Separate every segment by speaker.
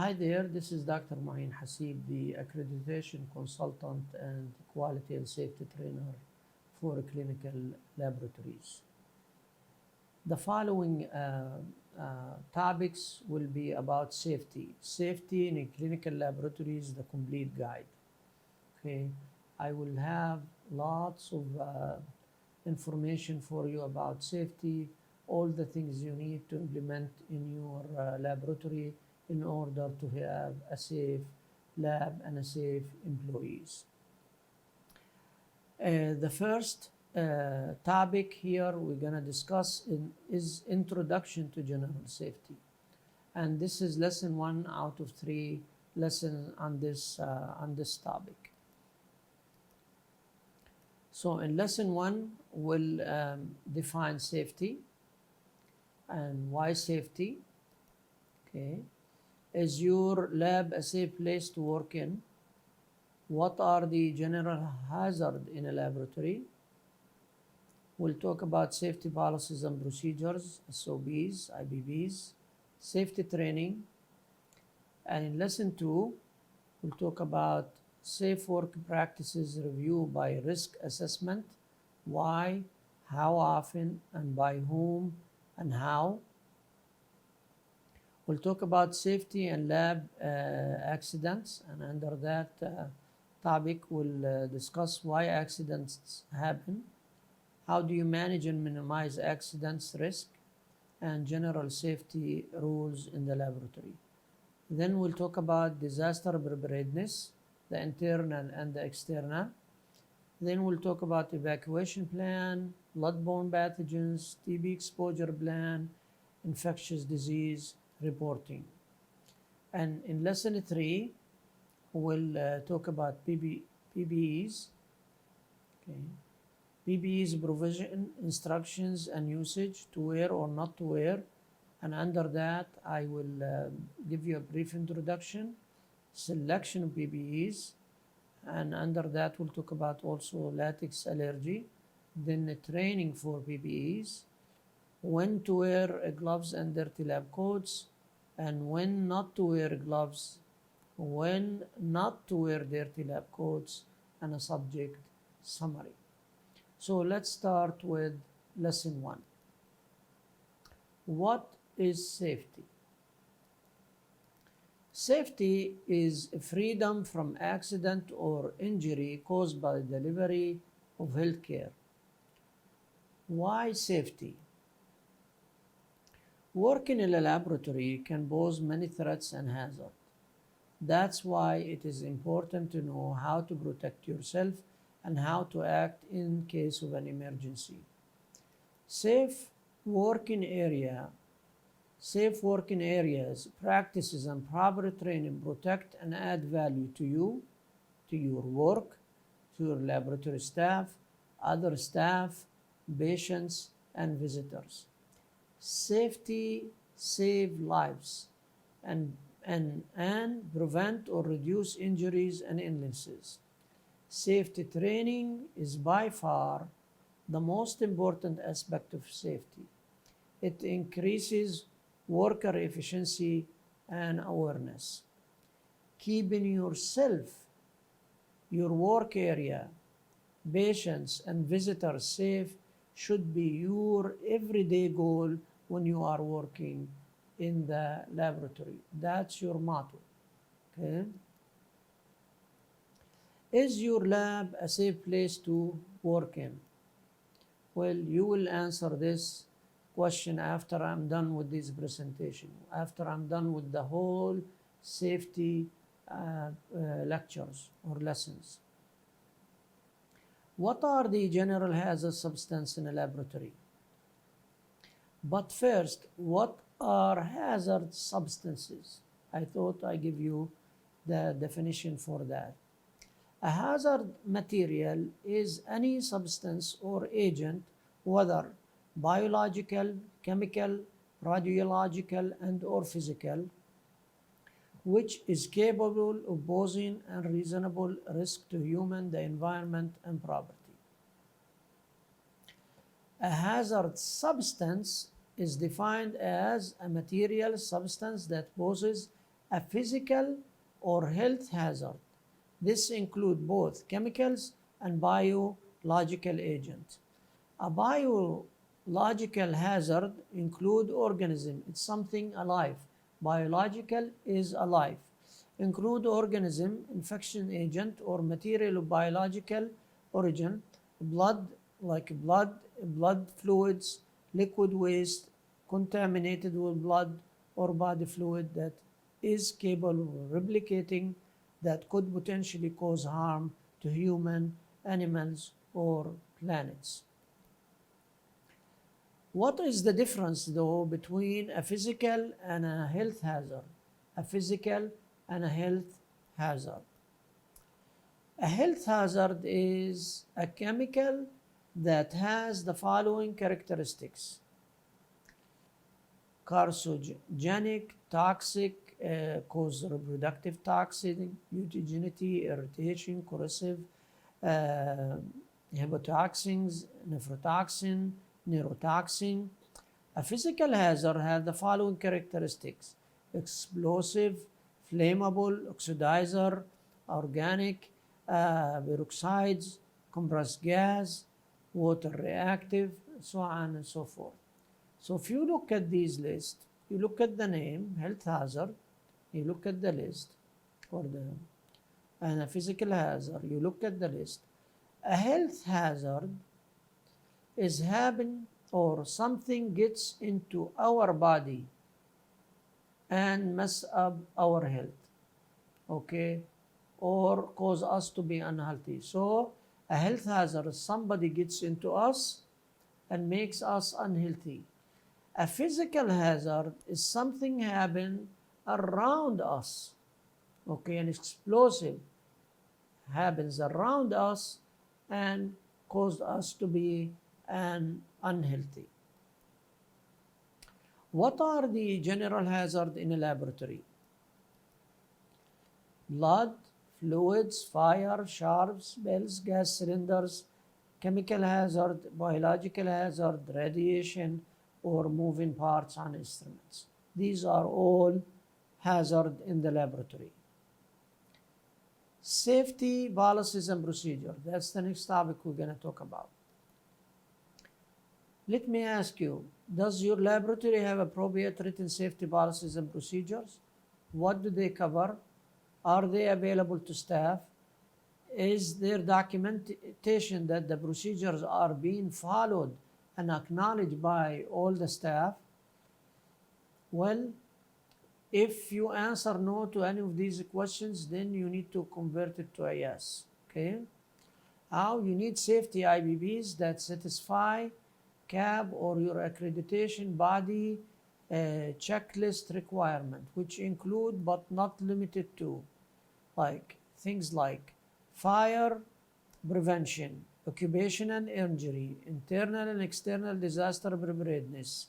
Speaker 1: Hi there, this is Dr. Ma'in Hasib, the Accreditation Consultant and Quality and Safety Trainer for Clinical Laboratories. The following topics will be about safety. Safety in clinical laboratories, the complete guide. Okay, I will have lots of information for you about safety, all the things you need to implement in your laboratory in order to have a safe lab and a safe employees. The first topic here we're going to discuss is Introduction to General Safety. And this is lesson 1 out of 3 lessons on this topic. So in lesson 1, we'll define safety and why safety. Okay. Is your lab a safe place to work in? What are the general hazards in a laboratory? We'll talk about safety policies and procedures, SOPs, IBBs, safety training. And in lesson 2, we'll talk about safe work practices review by risk assessment, why, how often, and by whom, and how. We'll talk about safety and lab accidents, and under that topic we'll discuss why accidents happen, how do you manage and minimize accidents risk, and general safety rules in the laboratory. Then we'll talk about disaster preparedness, the internal and the external. Then we'll talk about evacuation plan, bloodborne pathogens, TB exposure plan, infectious disease reporting. And in lesson 3, we'll talk about PPEs. Okay. PPEs provision, instructions, and usage to wear or not to wear. And under that, I will give you a brief introduction, selection of PPEs, and under that we'll talk about also latex allergy, then the training for PPEs, when to wear gloves and dirty lab coats, and when not to wear gloves, when not to wear dirty lab coats, and a subject summary. So let's start with lesson 1. What is safety? Safety is freedom from accident or injury caused by delivery of healthcare. Why safety? Working in a laboratory can pose many threats and hazards. That's why it is important to know how to protect yourself and how to act in case of an emergency. Safe working areas, practices, and proper training protect and add value to you, to your work, to your laboratory staff, other staff, patients, and visitors. Safety saves lives and prevent or reduce injuries and illnesses. Safety training is by far the most important aspect of safety. It increases worker efficiency and awareness. Keeping yourself, your work area, patients, and visitors safe should be your everyday goal when you are working in the laboratory. That's your motto. Okay? Is your lab a safe place to work in? Well, you will answer this question after I'm done with this presentation, after I'm done with the whole safety lectures or lessons. What are the general hazard substances in a laboratory? But first, what are hazard substances? I thought I give you the definition for that. A hazard material is any substance or agent, whether biological, chemical, radiological, and or physical, which is capable of posing unreasonable risk to human, the environment, and property. A hazard substance is defined as a material substance that poses a physical or health hazard. This includes both chemicals and biological agents. A biological hazard include organism. It's something alive. Biological is alive. Include organism, infection agent, or material of biological origin, blood, like blood fluids, liquid waste, contaminated with blood or body fluid that is capable of replicating that could potentially cause harm to human, animals, or planets. What is the difference, though, between a physical and a health hazard? A physical and a health hazard. A health hazard is a chemical that has the following characteristics: carcinogenic, toxic, cause reproductive toxicity, mutagenicity, irritation, corrosive, hepatotoxins, nephrotoxin, neurotoxin. A physical hazard has the following characteristics: explosive, flammable, oxidizer, organic, peroxides, compressed gas, water reactive, so on and so forth. So if you look at these lists, you look at the name, health hazard, you look at the list, and a physical hazard, you look at the list. A health hazard is happen or something gets into our body and mess up our health, okay, or cause us to be unhealthy. So a health hazard is somebody gets into us and makes us unhealthy. A physical hazard is something happen around us, okay, an explosive happens around us and cause us to be unhealthy. What are the general hazards in a laboratory? Blood, fluids, fire, sharps, bells, gas cylinders, chemical hazard, biological hazard, radiation, or moving parts on instruments. These are all hazards in the laboratory. Safety policies and procedure. That's the next topic we're going to talk about. Let me ask you, does your laboratory have appropriate written safety policies and procedures? What do they cover? Are they available to staff? Is there documentation that the procedures are being followed and acknowledged by all the staff? Well, if you answer no to any of these questions, then you need to convert it to a yes, okay? How? You need safety IBBs that satisfy CAB or your accreditation body checklist requirement, which include but not limited to things like fire prevention, occupational injury, internal and external disaster preparedness,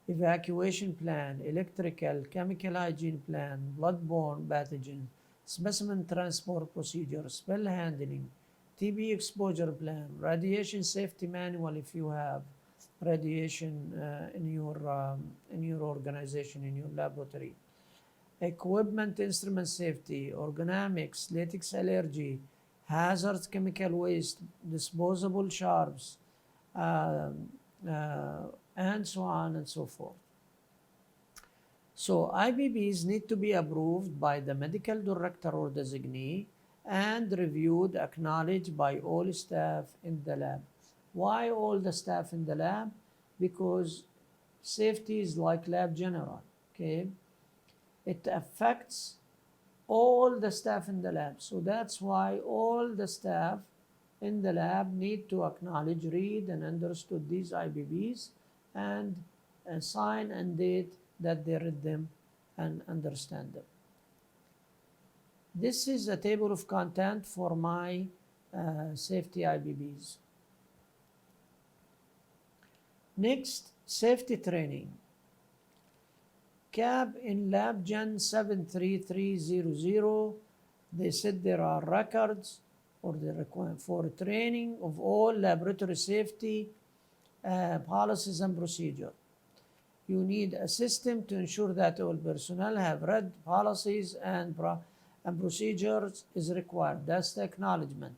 Speaker 1: evacuation plan, electrical, chemical hygiene plan, bloodborne pathogen, specimen transport procedure, spill handling, TB exposure plan, radiation safety manual if you have radiation in your organization, in your laboratory, equipment instrument safety, ergonomics, latex allergy, hazards, chemical waste, disposable sharps, and so on and so forth. So IBBs need to be approved by the medical director or designee and reviewed, acknowledged by all staff in the lab. Why all the staff in the lab? Because safety is like lab general, okay? It affects all the staff in the lab. So that's why all the staff in the lab need to acknowledge, read, and understood these IBBs and sign and date that they read them and understand them. This is a table of content for my safety IBBs. Next, safety training. CAB in Lab Gen 73300, they said there are records or the requirement for training of all laboratory safety policies and procedure. You need a system to ensure that all personnel have read policies and procedures is required. That's the acknowledgement.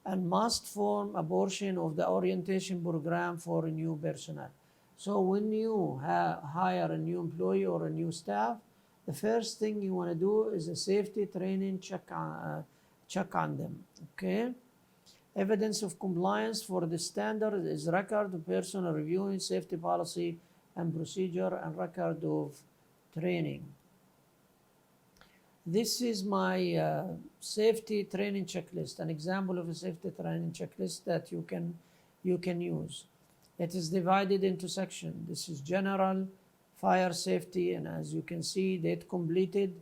Speaker 1: And must form a portion of the orientation program for new personnel. So when you hire a new employee or a new staff, the first thing you want to do is a safety training check on them, okay? Evidence of compliance for the standard is record of personnel reviewing safety policy and procedure and record of training. This is my safety training checklist, an example of a safety training checklist that you can use. It is divided into sections. This is general, fire safety, and as you can see, date completed,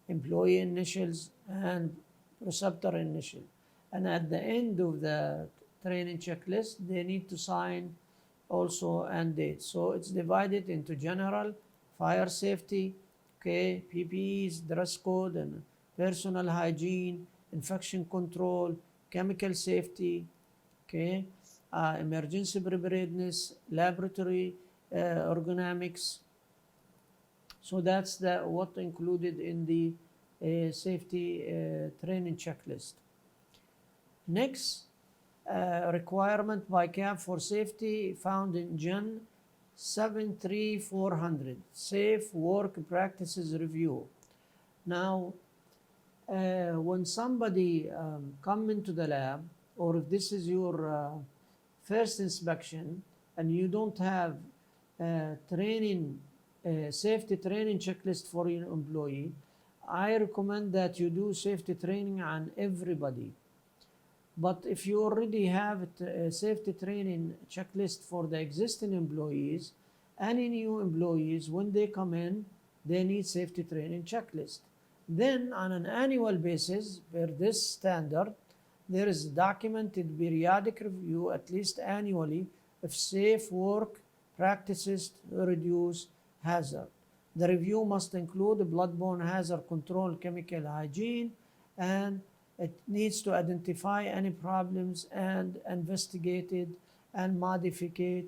Speaker 1: employee initials, and preceptor initial. And at the end of the training checklist, they need to sign also and date. So it's divided into general, fire safety, okay, PPEs, dress code, and personal hygiene, infection control, chemical safety, okay, emergency preparedness, laboratory ergonomics. So that's what included in the safety training checklist. Next, requirement by CAP for safety found in Gen 73400, Safe Work Practices Review. Now, when somebody come into the lab, or if this is your first inspection and you don't have safety training checklist for your employee, I recommend that you do safety training on everybody. But if you already have a safety training checklist for the existing employees, any new employees, when they come in, they need safety training checklist. Then on an annual basis, per this standard, there is documented periodic review at least annually of safe work practices to reduce hazard. The review must include bloodborne hazard control, chemical hygiene, and it needs to identify any problems and investigated and modified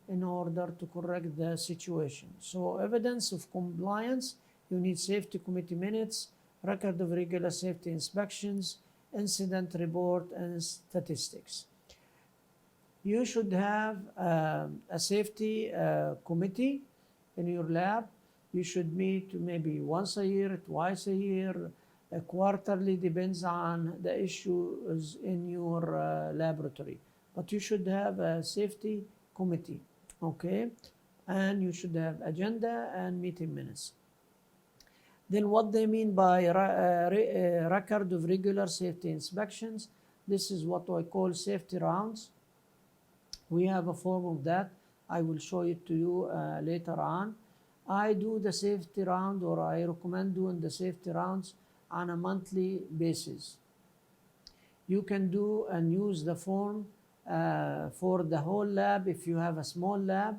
Speaker 1: in order to correct the situation. So evidence of compliance, you need safety committee minutes, record of regular safety inspections, incident report, and statistics. You should have a safety committee in your lab. You should meet maybe once a year, twice a year, quarterly, depends on the issues in your laboratory. But you should have a safety committee, okay? And you should have agenda and meeting minutes. Then what they mean by record of regular safety inspections, this is what I call safety rounds. We have a form of that. I will show it to you later on. I do the safety round, or I recommend doing the safety rounds on a monthly basis. You can do and use the form for the whole lab if you have a small lab,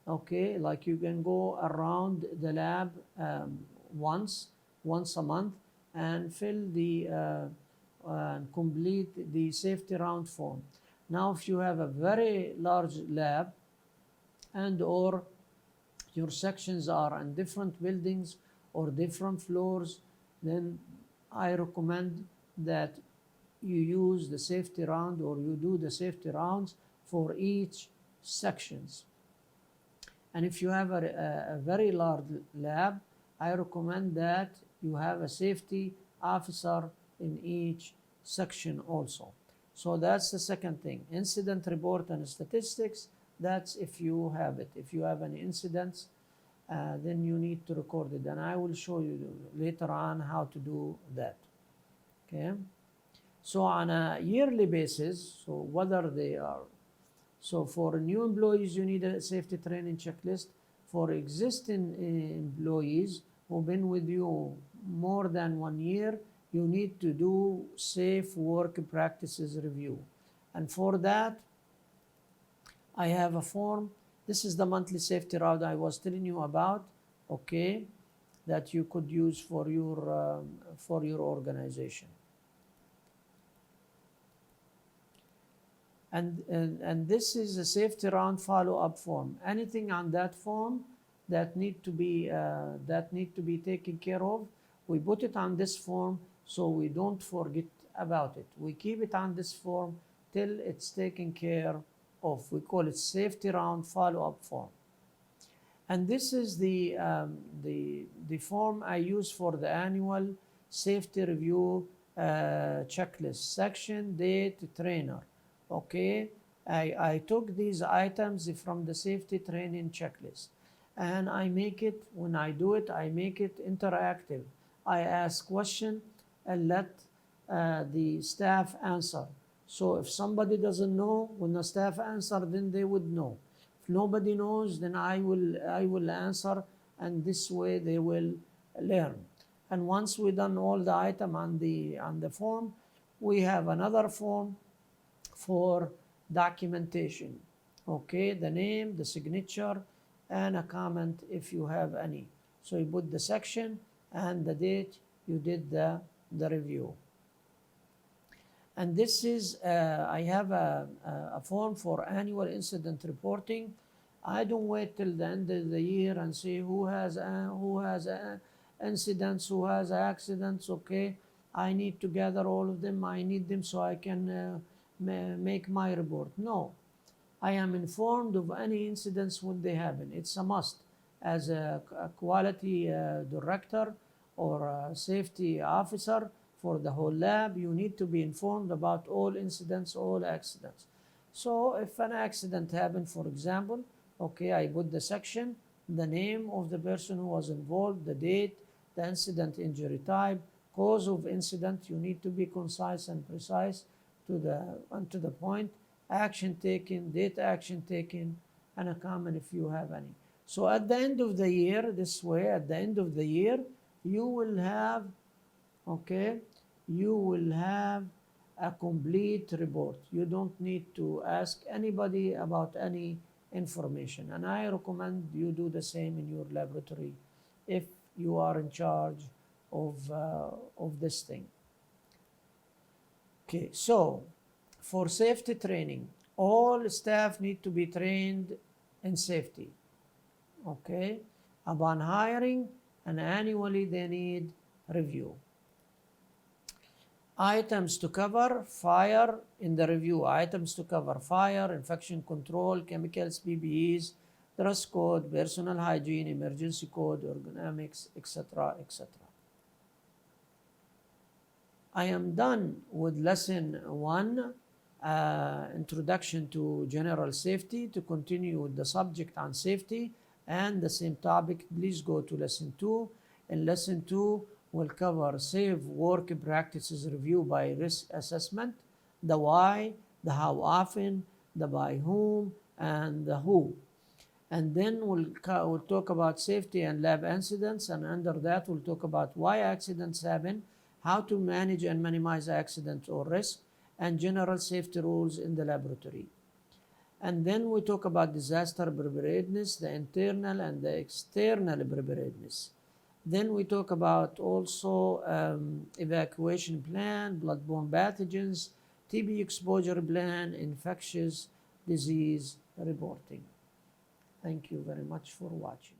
Speaker 1: okay? Like you can go around the lab once a month and fill the complete the safety round form. Now, if you have a very large lab and or your sections are in different buildings or different floors, then I recommend that you use the safety round, or you do the safety rounds for each sections. And if you have a very large lab, I recommend that you have a safety officer in each section also. So that's the second thing. Incident report and statistics, that's if you have it. If you have any incidents, then you need to record it. And I will show you later on how to do that, okay? So on a yearly basis, so whether they are, so for new employees, you need a safety training checklist. For existing employees who've been with you more than 1 year, you need to do safe work practices review. And for that, I have a form. This is the monthly safety round I was telling you about, okay, that you could use for your organization. And this is a safety round follow-up form. Anything on that form that need to be taken care of, we put it on this form so we don't forget about it. We keep it on this form till it's taken care of. We call it safety round follow-up form. And this is the form I use for the annual safety review checklist section, date, trainer. Okay, I took these items from the safety training checklist, and I make it, when I do it, I make it interactive. I ask question and let the staff answer. So if somebody doesn't know, when the staff answer, then they would know. If nobody knows, then I will answer, and this way they will learn. And once we done all the item on the form, we have another form for documentation. Okay, the name, the signature, and a comment if you have any. So you put the section and the date you did the review. And this is, I have a form for annual incident reporting. I don't wait till the end of the year and see who has incidents, who has accidents. Okay, I need to gather all of them. I need them so I can make my report. No, I am informed of any incidents when they happen. It's a must. As a quality director or a safety officer for the whole lab, you need to be informed about all incidents, all accidents. So if an accident happened, for example, okay, I put the section, the name of the person who was involved, the date, the incident injury type, cause of incident. You need to be concise and precise to the point, action taken, date action taken, and a comment if you have any. So at the end of the year, this way, at the end of the year, you will have, okay, you will have a complete report. You don't need to ask anybody about any information. And I recommend you do the same in your laboratory if you are in charge of this thing. Okay, so for safety training, all staff need to be trained in safety. Okay, upon hiring and annually they need review. Items to cover: fire in the review. Items to cover: fire, infection control, chemicals, PPEs, dress code, personal hygiene, emergency code, ergonomics, etc., etc. I am done with lesson 1, introduction to general safety. To continue with the subject on safety and the same topic, please go to lesson 2. In lesson 2, we'll cover safe work practices review by risk assessment, the why, the how often, the by whom, and the who. And then we'll talk about safety and lab incidents, and under that we'll talk about why accidents happen, how to manage and minimize accidents or risk, and general safety rules in the laboratory. And then we talk about disaster preparedness, the internal and the external preparedness. Then we talk about also evacuation plan, bloodborne pathogens, TB exposure plan, infectious disease reporting. Thank you very much for watching.